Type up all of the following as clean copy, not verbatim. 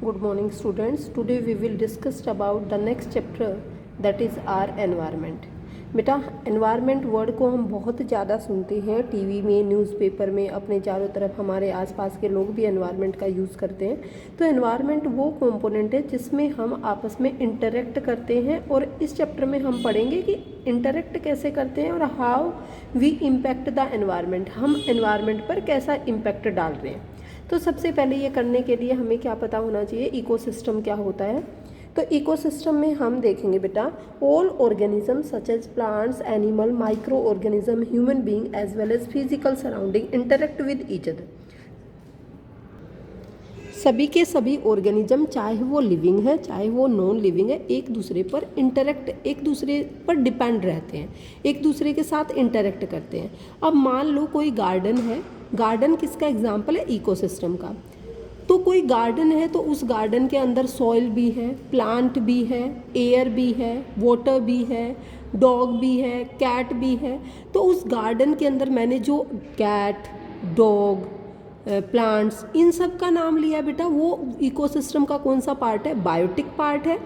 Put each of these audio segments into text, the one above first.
Good morning students. Today we will discuss about the next chapter that is our environment. बेटा environment word को हम बहुत ज़्यादा सुनते हैं टीवी में, न्यूज़पेपर में, अपने चारों तरफ हमारे आसपास के लोग भी एनवायरनमेंट का यूज़ करते हैं। तो एनवायरनमेंट वो कंपोनेंट है जिसमें हम आपस में इंटरेक्ट करते हैं और इस चैप्टर में हम पढ़ेंगे कि इंटरेक्ट कैसे करते हैं और how we impact the environment, हम एनवायरनमेंट पर कैसा इम्पैक्ट डाल रहे हैं। तो सबसे पहले ये करने के लिए हमें क्या पता होना चाहिए, इकोसिस्टम क्या होता है। तो इकोसिस्टम में हम देखेंगे बेटा all organism such as plants, animal, micro organism, human being as well as physical surrounding interact with each other. सभी के सभी ऑर्गेनिज्म, चाहे वो लिविंग है चाहे वो नॉन लिविंग है, एक दूसरे पर इंटरेक्ट, एक दूसरे पर डिपेंड रहते हैं, एक दूसरे के साथ इंटरेक्ट करते हैं। अब मान लो कोई गार्डन है, गार्डन किसका एग्जाम्पल है, इकोसिस्टम का। तो कोई गार्डन है तो उस गार्डन के अंदर सॉइल भी है, प्लांट भी है, एयर भी है, वाटर भी है, डॉग भी है, कैट भी है। तो उस गार्डन के अंदर मैंने जो कैट, डॉग, प्लांट्स, इन सब का नाम लिया बेटा, वो इकोसिस्टम का कौन सा पार्ट है, बायोटिक पार्ट है।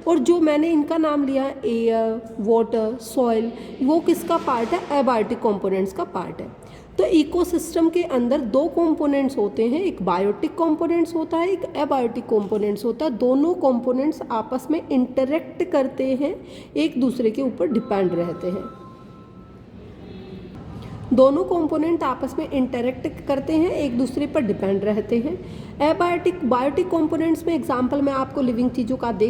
और जो मैंने इनका नाम लिया है एयर, वाटर, सॉइल, वो किसका पार्ट है, एबायोटिक कंपोनेंट्स का पार्ट है। तो इकोसिस्टम के अंदर दो कंपोनेंट्स होते हैं, एक बायोटिक कंपोनेंट्स होता है, एक एबायोटिक कंपोनेंट्स होता है। दोनों कंपोनेंट्स आपस में इंटरेक्ट करते हैं, एक दूसरे के ऊपर डिपेंड रहते हैं। दोनों कंपोनेंट आपस में इंटरेक्ट करते हैं, एक दूसरे पर डिपेंड रहते हैं। एबायोटिक, बायोटिक कंपोनेंट्स में एग्जांपल मैं आपको लिविंग चीज़ों का दे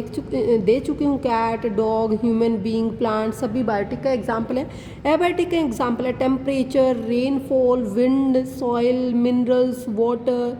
चुकी हूँ, cat, dog, human being, plant, सभी बायोटिक का एग्जांपल है। एबायोटिक का एग्जांपल है temperature, rainfall, wind, soil, minerals, water,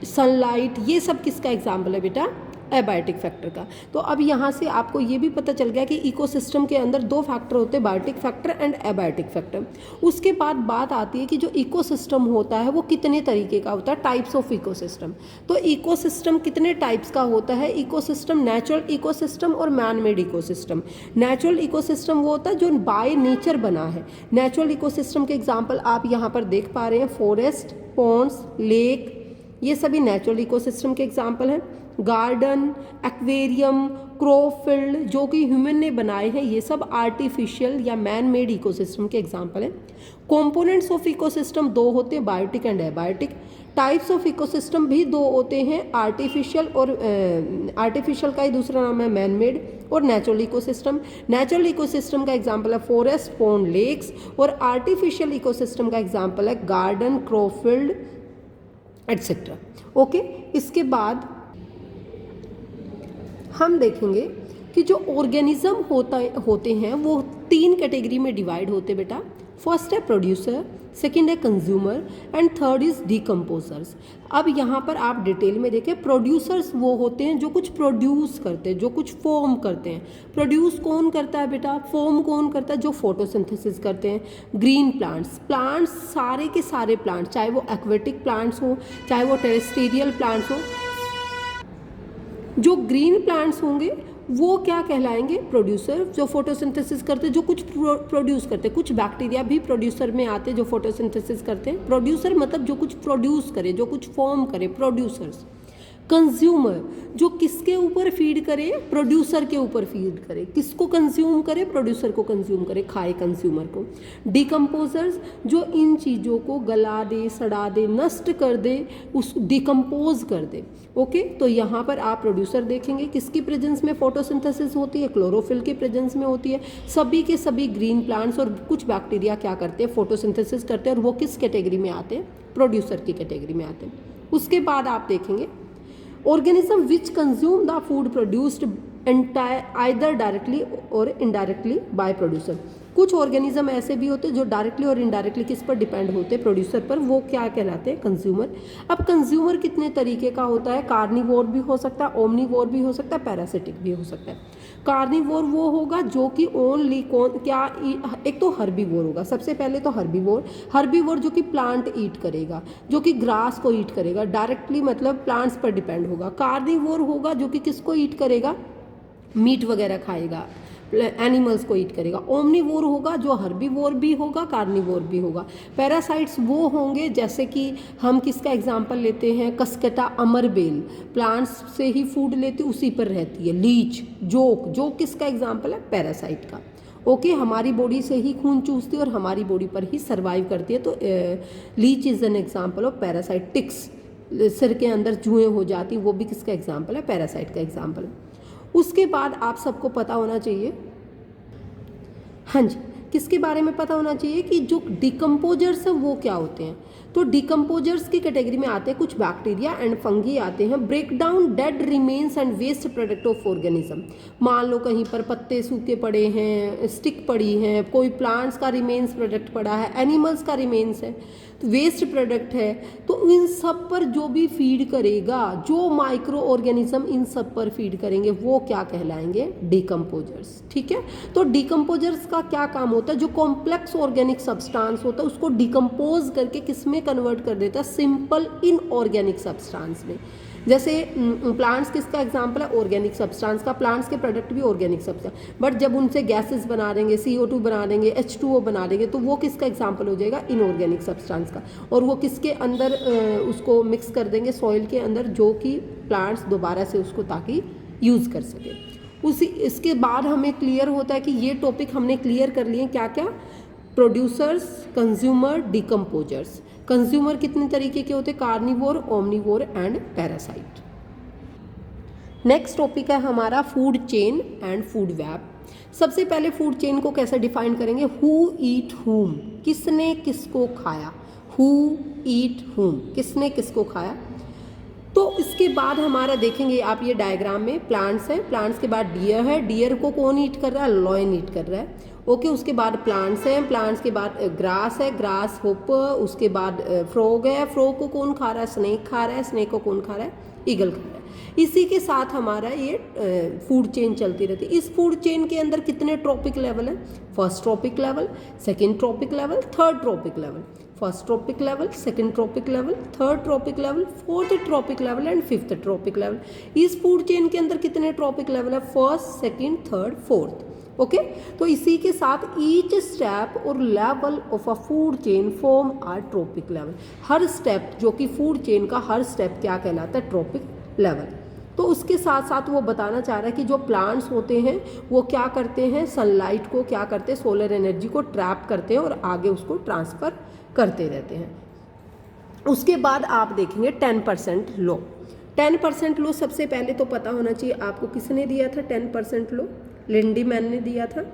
sunlight, ये सब किसका एग्जाम्पल है बेटा, एबायोटिक फैक्टर का। तो अब यहाँ से आपको ये भी पता चल गया कि इकोसिस्टम के अंदर दो फैक्टर होते हैं, biotic factor and abiotic factor. उसके बाद बात आती है कि जो इकोसिस्टम होता है वो कितने तरीके का होता है, टाइप्स ऑफ इकोसिस्टम। तो इकोसिस्टम कितने टाइप्स का होता है, इकोसिस्टम नेचुरल इकोसिस्टम और man made ecosystem. Natural ecosystem वो होता है जो बाय नेचर बना है। नेचुरल इकोसिस्टम के एग्जाम्पल आप यहाँ पर देख पा रहे हैं, फॉरेस्ट, पॉन्ड्स, लेक, ये सभी नेचुरल इकोसिस्टम के एग्जाम्पल हैं। गार्डन, एक्वेरियम, क्रॉप फील्ड जो कि ह्यूमन ने बनाए हैं, ये सब आर्टिफिशियल या मैन मेड इकोसिस्टम के एग्जाम्पल हैं। कंपोनेंट्स ऑफ इकोसिस्टम दो होते हैं, biotic and abiotic. Types of ecosystem भी दो होते हैं, आर्टिफिशियल और आर्टिफिशियल का ही दूसरा नाम है मैन मेड, और नेचुरल इकोसिस्टम। नेचुरल इकोसिस्टम का एग्जाम्पल है फॉरेस्ट, पॉन्ड, लेक्स, और आर्टिफिशियल इकोसिस्टम का एग्जाम्पल है garden, crop field etcetera. Okay, इसके बाद हम देखेंगे कि जो ऑर्गेनिज्म होते हैं वो तीन कैटेगरी में डिवाइड होते हैं बेटा। फर्स्ट है प्रोड्यूसर, सेकंड है consumer and third is decomposers. अब यहाँ पर आप डिटेल में देखें, प्रोड्यूसर्स वो होते हैं जो कुछ प्रोड्यूस करते हैं, जो कुछ फॉर्म करते हैं। प्रोड्यूस कौन करता है बेटा, फॉर्म कौन करता है, जो फोटोसिंथेसिस करते हैं। ग्रीन प्लांट्स, प्लांट्स सारे के सारे प्लांट्स, चाहे वो एक्वेटिक प्लांट्स हो चाहे वो टेरेस्ट्रियल प्लांट्स हो, जो ग्रीन प्लांट्स होंगे वो क्या कहलाएंगे, प्रोड्यूसर, जो फोटोसिंथेसिस करते हैं, जो कुछ प्रोड्यूस करते हैं। कुछ बैक्टीरिया भी प्रोड्यूसर में आते हैं जो फोटोसिंथेसिस करते हैं। प्रोड्यूसर मतलब जो कुछ प्रोड्यूस करे, जो कुछ फॉर्म करे, प्रोड्यूसर्स। कंज्यूमर जो किसके ऊपर फीड करे, प्रोड्यूसर के ऊपर फीड करे, किसको कंज्यूम करे, प्रोड्यूसर को कंज्यूम करे, खाए कंज्यूमर को। डिकम्पोजर्स जो इन चीज़ों को गला दे, सड़ा दे, नष्ट कर दे, उस डिकम्पोज कर दे। ओके, तो यहाँ पर आप प्रोड्यूसर देखेंगे किसकी प्रेजेंस में फोटोसिंथेसिस होती है, क्लोरोफिल की प्रेजेंस में होती है। सभी के सभी ग्रीन प्लांट्स और कुछ बैक्टीरिया क्या करते हैं, फोटोसिंथेसिस करते हैं, और वो किस कैटेगरी में आते हैं, प्रोड्यूसर की कैटेगरी में आते हैं। उसके बाद आप देखेंगे organism which consume the food produced either directly or indirectly by producer। कुछ ऑर्गेनिज्म ऐसे भी होते हैं जो डायरेक्टली और इनडायरेक्टली किस पर डिपेंड होते हैं, प्रोड्यूसर पर, वो क्या कहलाते हैं, कंज्यूमर। अब कंज्यूमर कितने तरीके का होता है, कार्निवोर भी हो सकता है, ओमनीवोर भी हो सकता है, पैरासिटिक भी हो सकता है। कार्निवोर वो होगा जो कि ओनली क्या, एक तो हर्बीवोर होगा, सबसे पहले तो हर्बीवोर जो कि प्लांट ईट करेगा, जो कि ग्रास को ईट करेगा, डायरेक्टली मतलब प्लांट्स पर डिपेंड होगा। कार्निवोर होगा जो कि किसको ईट करेगा, मीट वगैरह खाएगा, एनिमल्स को ईट करेगा। ओमनीवोर होगा जो हर्बीवोर भी होगा, कार्निवोर भी होगा। पैरासाइट्स वो होंगे जैसे कि हम किसका एग्जांपल लेते हैं, कस्केटा अमरबेल, प्लांट्स से ही फूड लेती उसी पर रहती है। लीच, जोक, जोक किसका एग्जांपल है, पैरासाइट का। ओके, हमारी बॉडी से ही खून चूसती है और हमारी बॉडी पर ही सर्वाइव करती है, तो leech is an example of parasite. Ticks, सिर के अंदर जुएं हो जाती, वो भी किसका एग्जांपल है, पैरासाइट का एग्जांपल। उसके बाद आप सबको पता होना चाहिए, हाँ जी, किसके बारे में पता होना चाहिए कि जो डिकम्पोजर्स हैं वो क्या होते हैं। तो डिकम्पोजर्स की कैटेगरी में आते हैं कुछ बैक्टीरिया एंड फंगी आते हैं। Break down dead remains and waste product of organism. मान लो कहीं पर पत्ते सूखे पड़े हैं, स्टिक पड़ी हैं, कोई प्लांट्स का रिमेन्स प्रोडक्ट पड़ा है, एनिमल्स का रिमेन्स है, तो वेस्ट प्रोडक्ट है, तो इन सब पर जो भी फीड करेगा, जो माइक्रो ऑर्गेनिज्म इन सब पर फीड करेंगे वो क्या कहलाएंगे, डिकम्पोजर्स। ठीक है, तो डिकम्पोजर्स का क्या काम होता है, जो कॉम्प्लेक्स ऑर्गेनिक सब्सटेंस होता है उसको डिकम्पोज करके किस में कन्वर्ट कर देता है, सिंपल इनऑर्गेनिक सब्सटेंस में। जैसे प्लांट्स किसका एग्जांपल है, ऑर्गेनिक सब्सटेंस का, प्लांट्स के प्रोडक्ट भी ऑर्गेनिक सब्सटेंस, बट जब उनसे गैसेस बना देंगे, CO2 बना देंगे, H2O बना देंगे, तो वो किसका एग्जांपल हो जाएगा, इनऑर्गेनिक सब्सटेंस का। और वो किसके अंदर उसको मिक्स कर देंगे, सॉइल के अंदर, जो कि प्लांट्स दोबारा से उसको ताकि यूज़ कर सके। इसके बाद हमें क्लियर होता है कि ये टॉपिक हमने क्लियर कर लिए क्या क्या, प्रोड्यूसर्स, कंज्यूमर, डिकम्पोजर्स। कंज्यूमर कितने तरीके के होते हैं, carnivore, omnivore and parasite. Next topic है हमारा food chain and food web. सबसे पहले फूड चेन को कैसे डिफाइन करेंगे, हु ईट हुम, किसने किसको खाया, हु ईट हुम, किसने किसको खाया। तो इसके बाद हमारा देखेंगे आप ये डायग्राम में प्लांट्स हैं, प्लांट्स के बाद डियर है, डियर को कौन ईट कर रहा है, लॉयन ईट कर रहा है। ओके, उसके बाद प्लांट्स हैं, प्लांट्स के बाद ग्रास है, ग्रास होपर, उसके बाद फ्रॉग है, फ्रॉग को कौन खा रहा है, स्नेक खा रहा है, स्नेक को कौन खा रहा है, ईगल खा रहा है। इसी के साथ हमारा ये फूड चेन चलती रहती है। इस फूड चेन के अंदर कितने ट्रॉपिक लेवल है, first trophic level, second trophic level, third trophic level, first trophic level, second trophic level, third trophic level, fourth trophic level and fifth trophic level. इस food chain के अंदर कितने trophic level है, first, second, third, fourth. Okay, तो इसी के साथ each step और level of a food chain form are trophic level. हर स्टेप जो कि फूड चेन का हर स्टेप क्या कहलाता है, ट्रॉपिक लेवल। तो उसके साथ साथ वो बताना चाह रहा है कि जो प्लांट्स होते हैं वो क्या करते हैं, सनलाइट को क्या करते हैं, सोलर एनर्जी को ट्रैप करते हैं और आगे उसको ट्रांसफ़र करते रहते हैं। उसके बाद आप देखेंगे 10% लो। 10% लो सबसे पहले तो पता होना चाहिए आपको, किसने दिया था 10% लो, लिंडीमैन ने दिया था।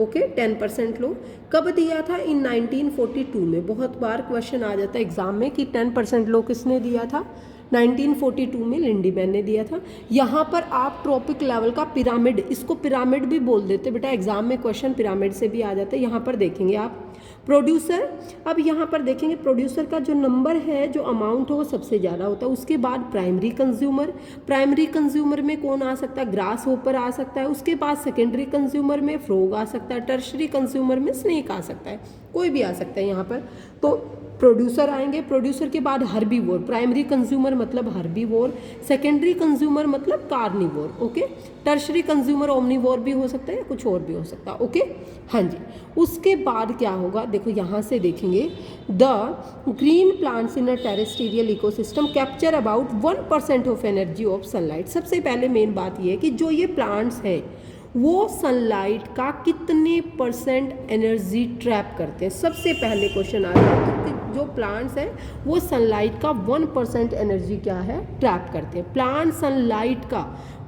ओके, 10% लो कब दिया था, इन 1942 में। बहुत बार क्वेश्चन आ जाता है एग्जाम में कि 10% लो किसने दिया था, 1942 में लिंडीमैन ने दिया था। यहाँ पर आप ट्रॉपिक लेवल का पिरामिड, इसको पिरामिड भी बोल देते बेटा, एग्जाम में क्वेश्चन पिरामिड से भी आ जाता है। यहाँ पर देखेंगे आप प्रोड्यूसर, अब यहाँ पर देखेंगे प्रोड्यूसर का जो नंबर है, जो अमाउंट हो वो सबसे ज़्यादा होता है। उसके बाद प्राइमरी कंज्यूमर, प्राइमरी कंज्यूमर में कौन आ सकता है, ग्रास होपर आ सकता है। उसके बाद सेकेंडरी कंज्यूमर में फ्रॉग आ सकता है, टर्शरी कंज्यूमर में स्नेक आ सकता है, कोई भी आ सकता है यहाँ पर। तो प्रोड्यूसर आएंगे, प्रोड्यूसर के बाद हर्बीवोर, प्राइमरी कंज्यूमर मतलब हर्बीवोर, सेकेंडरी कंज्यूमर मतलब carnivore. Okay, tertiary consumer omnivore भी हो सकता है, कुछ और भी हो सकता है। ओके, हाँ जी। उसके बाद क्या होगा, देखो यहाँ से देखेंगे, the green plants in a terrestrial ecosystem capture about 1% of energy of sunlight. सबसे पहले मेन बात ये है कि जो ये प्लांट्स हैं वो सनलाइट का कितने % एनर्जी ट्रैप करते हैं। सबसे पहले क्वेश्चन आ रहा है कि जो प्लांट्स हैं वो सनलाइट का 1% एनर्जी क्या है, ट्रैप करते हैं। प्लांट सनलाइट का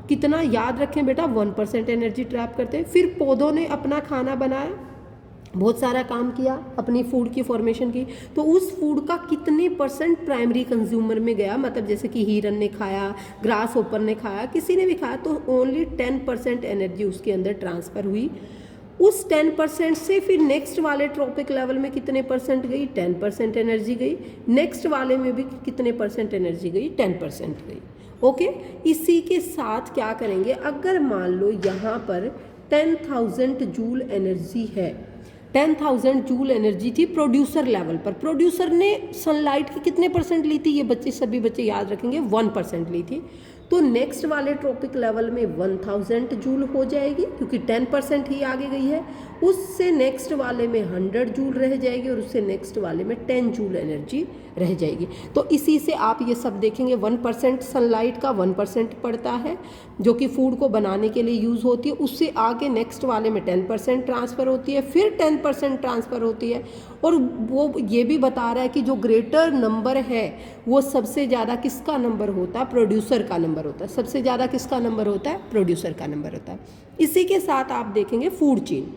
कितना, याद रखें बेटा, 1% एनर्जी ट्रैप करते हैं। फिर पौधों ने अपना खाना बनाया, बहुत सारा काम किया, अपनी फूड की फॉर्मेशन की, तो उस फूड का कितने % प्राइमरी कंज्यूमर में गया, मतलब जैसे कि हिरन ने खाया, ग्रास होपर ने खाया, किसी ने भी खाया, तो ओनली 10% एनर्जी उसके अंदर ट्रांसफ़र हुई। उस 10% से फिर नेक्स्ट वाले ट्रॉपिक लेवल में कितने % गई, 10% एनर्जी गई। नेक्स्ट वाले में भी कितने % एनर्जी गई, 10% गई। ओके, इसी के साथ क्या करेंगे, अगर मान लो यहाँ पर 10,000 जूल एनर्जी है, 10,000 जूल एनर्जी थी प्रोड्यूसर लेवल पर, प्रोड्यूसर ने सनलाइट की कितने % ली थी, ये बच्चे सभी बच्चे याद रखेंगे, 1% ली थी। तो नेक्स्ट वाले ट्रॉपिक लेवल में 1000 जूल हो जाएगी क्योंकि 10% ही आगे गई है। उससे नेक्स्ट वाले में 100 जूल रह जाएगी और उससे नेक्स्ट वाले में 10 जूल एनर्जी रह जाएगी। तो इसी से आप ये सब देखेंगे 1% सनलाइट का 1% पड़ता है जो कि फूड को बनाने के लिए यूज़ होती है, उससे आगे नेक्स्ट वाले में 10% ट्रांसफ़र होती है, फिर 10% ट्रांसफ़र होती है। और वो ये भी बता रहा है कि जो ग्रेटर नंबर है वो सबसे ज़्यादा किसका नंबर होता है, प्रोड्यूसर का नंबर होता है। सबसे ज़्यादा किसका नंबर होता है, प्रोड्यूसर का नंबर होता है। इसी के साथ आप देखेंगे फूड चेन।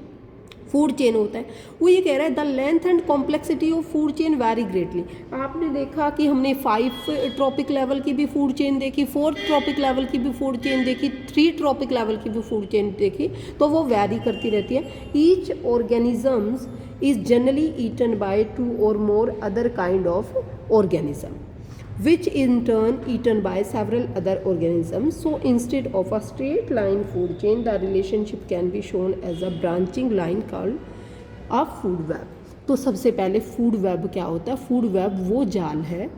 फूड चेन होता है, वो ये कह रहा है the length and complexity of food chain very greatly. आपने देखा कि हमने 5 ट्रॉपिक लेवल की भी फूड चेन देखी, 4 ट्रॉपिक लेवल की भी फूड चेन देखी, 3 ट्रॉपिक लेवल की भी फूड चेन देखी, तो वो वैरी करती रहती है। Each organisms is generally eaten by 2 or more other kind of organism, which in turn eaten by several other organisms. So instead of a straight line food chain, the relationship can be shown as a branching line called a food web. तो सबसे पहले food web क्या होता है? Food web वो जाल है।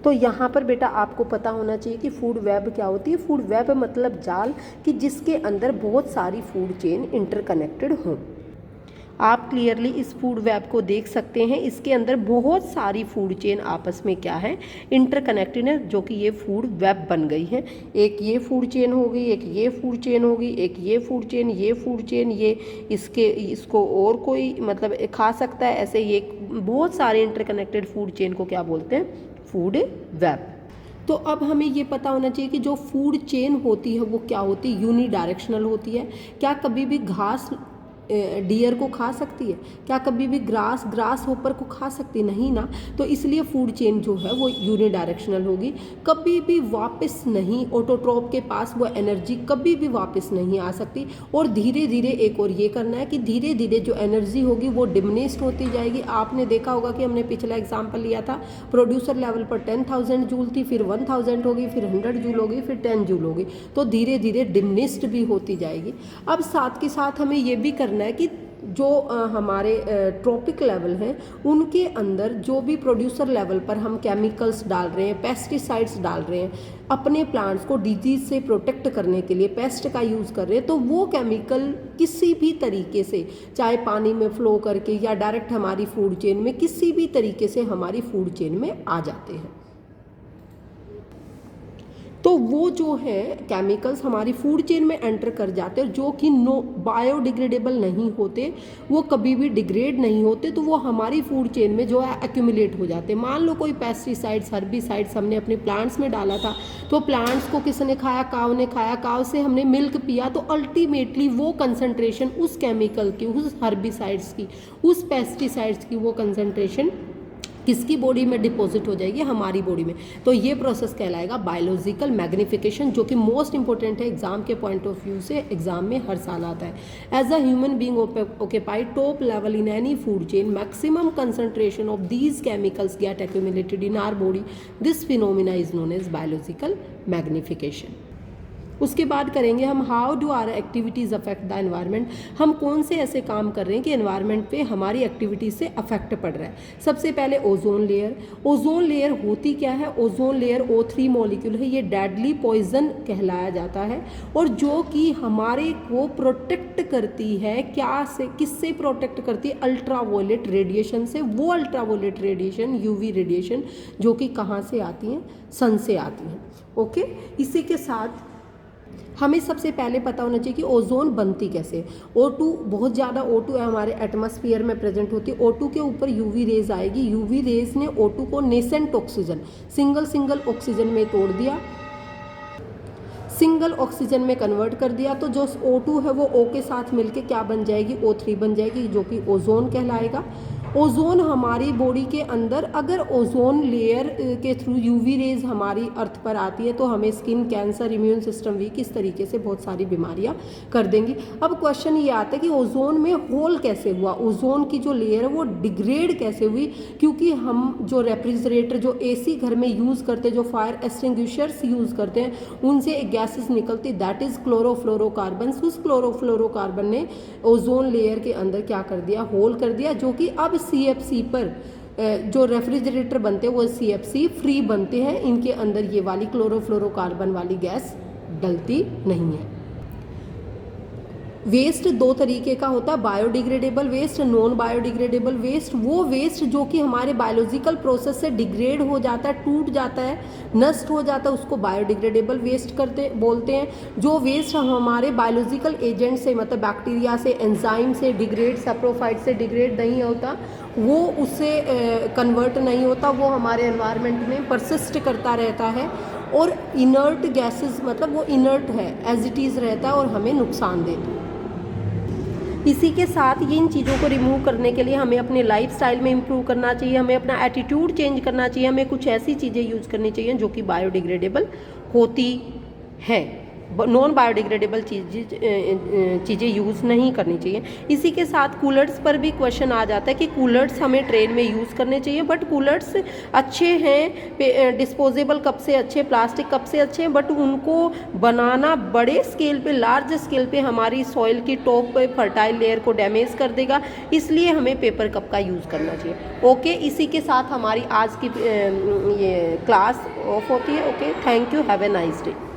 तो यहाँ पर बेटा आपको पता होना चाहिए कि फूड वेब क्या होती है। फूड वेब मतलब जाल कि जिसके अंदर बहुत सारी फूड चेन इंटरकनेक्टेड हों। आप क्लियरली इस फूड वेब को देख सकते हैं, इसके अंदर बहुत सारी फूड चेन आपस में क्या है, इंटरकनेक्टेड है, जो कि ये फूड वेब बन गई है। एक ये फूड चेन हो गई, एक ये फूड चेन हो गई, एक ये फूड चेन, ये फूड चेन, ये इसको और कोई मतलब खा सकता है, ऐसे ये बहुत सारे इंटरकनेक्टेड फूड चेन को क्या बोलते हैं, फूड वेब। तो अब हमें ये पता होना चाहिए कि जो फूड चेन होती है वो क्या होती है, यूनिडायरेक्शनल होती है। क्या कभी भी घास डियर को खा सकती है? क्या कभी भी ग्रास होपर को खा सकती? नहीं ना। तो इसलिए फूड चेन जो है वो यूनिडायरेक्शनल होगी, कभी भी वापस नहीं, ऑटोट्रॉप के पास वो एनर्जी कभी भी वापस नहीं आ सकती। और धीरे धीरे एक और ये करना है कि धीरे धीरे जो एनर्जी होगी वो डिमिनिश्ड होती जाएगी। आपने देखा होगा कि हमने पिछला एग्जाम्पल लिया था, प्रोड्यूसर लेवल पर 10,000 जूल थी, फिर 1000 होगी, फिर 100 जूल होगी, फिर 10 जूल होगी, तो धीरे धीरे डिमिनिश्ड भी होती जाएगी। अब साथ के साथ हमें ये भी करना है कि जो हमारे ट्रॉपिक लेवल हैं उनके अंदर जो भी प्रोड्यूसर लेवल पर हम केमिकल्स डाल रहे हैं, पेस्टिसाइड्स डाल रहे हैं, अपने प्लांट्स को डिजीज से प्रोटेक्ट करने के लिए पेस्ट का यूज़ कर रहे हैं, तो वो केमिकल किसी भी तरीके से, चाहे पानी में फ्लो करके या डायरेक्ट हमारी फूड चेन में, किसी भी तरीके से हमारी फूड चेन में आ जाते हैं। तो वो जो है केमिकल्स हमारी फूड चेन में एंटर कर जाते हैं, जो कि बायोडिग्रेडेबल नहीं होते, वो कभी भी डिग्रेड नहीं होते, तो वो हमारी फूड चेन में जो है एक्यूमुलेट हो जाते हैं। मान लो कोई पेस्टिसाइड्स, हर्बिसाइड्स हमने अपने प्लांट्स में डाला था, तो प्लांट्स को किसने खाया, काव ने खाया, काव से हमने मिल्क पिया, तो अल्टीमेटली वो कंसंट्रेशन उस केमिकल की, उस हर्बिसाइड्स की, उस पेस्टिसाइड्स की वो कंसंट्रेशन किसकी बॉडी में डिपॉजिट हो जाएगी, हमारी बॉडी में। तो ये प्रोसेस कहलाएगा बायोलॉजिकल मैग्निफिकेशन, जो कि मोस्ट इंपॉर्टेंट है एग्जाम के पॉइंट ऑफ व्यू से, एग्जाम में हर साल आता है। As a human being occupied top level in any food chain, maximum concentration of these chemicals get accumulated in our body. This phenomena is known as biological magnification. उसके बाद करेंगे हम how do our activities affect the environment. हम कौन से ऐसे काम कर रहे हैं कि एनवायरनमेंट पे हमारी एक्टिविटीज़ से अफेक्ट पड़ रहा है। सबसे पहले ओजोन लेयर। ओजोन लेयर होती क्या है? ओजोन लेयर O3 मॉलिक्यूल है, ये डेडली पॉइजन कहलाया जाता है, और जो कि हमारे को प्रोटेक्ट करती है, क्या से, किससे प्रोटेक्ट करती है? अल्ट्रावायलेट रेडिएशन से। वो अल्ट्रावायलेट रेडिएशन, UV रेडिएशन, जो कि कहाँ से आती हैं? सन से आती हैं। ओके, इसी के साथ हमें सबसे पहले पता होना चाहिए कि ओजोन बनती कैसे है। O2, बहुत ज़्यादा O2 है हमारे एटमॉस्फेयर में प्रेजेंट होती है। O2 के ऊपर UV रेज आएगी, UV रेज ने O2 को नेसेंट ऑक्सीजन, सिंगल ऑक्सीजन में तोड़ दिया, सिंगल ऑक्सीजन में कन्वर्ट कर दिया, तो जो O2 है वो O के साथ मिलके क्या बन जाएगी? O3 बन जाएगी, जो कि ओजोन कहलाएगा। ओजोन हमारी बॉडी के अंदर, अगर ओजोन लेयर के थ्रू UV रेज हमारी अर्थ पर आती है तो हमें skin cancer, immune system weak, इस तरीके से बहुत सारी बीमारियां कर देंगी। अब क्वेश्चन ये आता है कि ओजोन में होल कैसे हुआ, ओजोन की जो लेयर है वो डिग्रेड कैसे हुई? क्योंकि हम जो रेफ्रिजरेटर, जो AC घर में यूज़ करते हैं, जो फायर एक्सटिंग्विशर्स यूज़ करते हैं, उनसे एक गैसेस निकलती, दैट इज़ क्लोरोफ्लोरोकार्बन। उस क्लोरोफ्लोरोकार्बन ने ओजोन लेयर के अंदर क्या कर दिया? होल कर दिया, जो कि अब CFC पर जो रेफ्रिजरेटर बनते हैं वो CFC फ्री बनते हैं, इनके अंदर ये वाली क्लोरोफ्लोरोकार्बन वाली गैस डलती नहीं है। वेस्ट दो तरीके का होता है, biodegradable waste, non biodegradable waste. वो वेस्ट जो कि हमारे बायोलॉजिकल प्रोसेस से डिग्रेड हो जाता है, टूट जाता है, नष्ट हो जाता है, उसको बायोडिग्रेडेबल वेस्ट बोलते हैं। जो वेस्ट हमारे बायोलॉजिकल एजेंट से मतलब बैक्टीरिया से, एंजाइम से डिग्रेड, सैप्रोफाइट से डिग्रेड नहीं होता, वो उससे कन्वर्ट नहीं होता, वो हमारे एनवायरनमेंट में परसिस्ट करता रहता है और इनर्ट गैसेस मतलब वो इनर्ट है, एज इट इज़ रहता है और हमें नुकसान देता है। इसी के साथ ये इन चीज़ों को रिमूव करने के लिए हमें अपने लाइफस्टाइल में इम्प्रूव करना चाहिए, हमें अपना एटीट्यूड चेंज करना चाहिए, हमें कुछ ऐसी चीज़ें यूज़ करनी चाहिए जो कि बायोडिग्रेडेबल होती हैं। नॉन बायोडिग्रेडेबल चीज़ें यूज़ नहीं करनी चाहिए। इसी के साथ कूलर्स पर भी क्वेश्चन आ जाता है कि कूलर्स हमें ट्रेन में यूज़ करने चाहिए, बट कूलर्स अच्छे हैं, डिस्पोजेबल कप से अच्छे, प्लास्टिक कप से अच्छे हैं, बट उनको बनाना बड़े स्केल पे, लार्ज स्केल पे हमारी सॉइल की टॉप पे फर्टाइल लेयर को डैमेज कर देगा, इसलिए हमें पेपर कप का यूज़ करना चाहिए। ओके, इसी के साथ हमारी आज की ये क्लास ऑफ होती है। Okay, thank you, have a nice day.